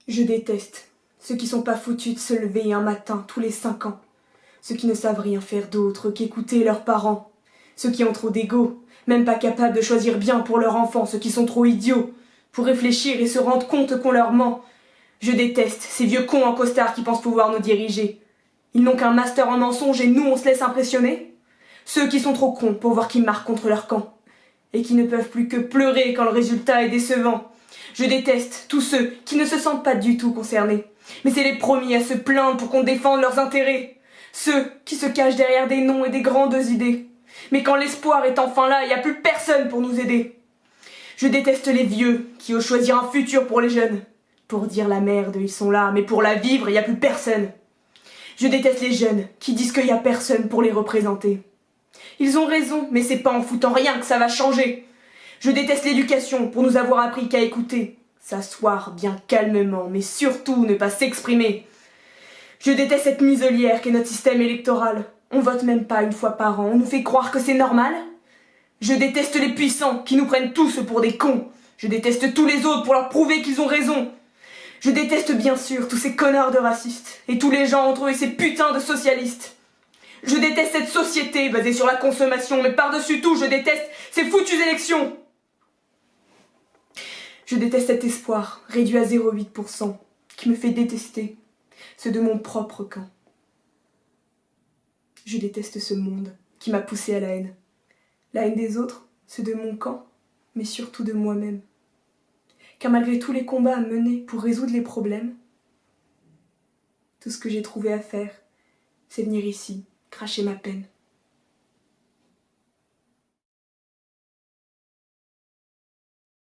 Je déteste ceux qui sont pas foutus de se lever un matin tous les 5 ans, ceux qui ne savent rien faire d'autre qu'écouter leurs parents, ceux qui ont trop d'ego, même pas capables de choisir bien pour leur enfant, ceux qui sont trop idiots pour réfléchir et se rendre compte qu'on leur ment. Je déteste ces vieux cons en costard qui pensent pouvoir nous diriger. Ils n'ont qu'un master en mensonges et nous on se laisse impressionner. Ceux qui sont trop cons pour voir qui marque contre leur camp et qui ne peuvent plus que pleurer quand le résultat est décevant. Je déteste tous ceux qui ne se sentent pas du tout concernés, mais c'est les premiers à se plaindre pour qu'on défende leurs intérêts. Ceux qui se cachent derrière des noms et des grandes idées. Mais quand l'espoir est enfin là, il n'y a plus personne pour nous aider. Je déteste les vieux qui osent choisir un futur pour les jeunes. Pour dire la merde, ils sont là, mais pour la vivre, il n'y a plus personne. Je déteste les jeunes qui disent qu'il n'y a personne pour les représenter. Ils ont raison, mais c'est pas en foutant rien que ça va changer. Je déteste l'éducation pour nous avoir appris qu'à écouter, s'asseoir bien calmement, mais surtout ne pas s'exprimer. Je déteste cette muselière qu'est notre système électoral. On vote même pas une fois par an, on nous fait croire que c'est normal. Je déteste les puissants qui nous prennent tous pour des cons. Je déteste tous les autres pour leur prouver qu'ils ont raison. Je déteste bien sûr tous ces connards de racistes et tous les gens entre eux et ces putains de socialistes. Je déteste cette société basée sur la consommation, mais par-dessus tout, je déteste ces foutues élections. Je déteste cet espoir, réduit à 0,8%, qui me fait détester ceux de mon propre camp. Je déteste ce monde qui m'a poussé à la haine. La haine des autres, ceux de mon camp, mais surtout de moi-même. Car malgré tous les combats à mener pour résoudre les problèmes, tout ce que j'ai trouvé à faire, c'est venir ici, cracher ma peine.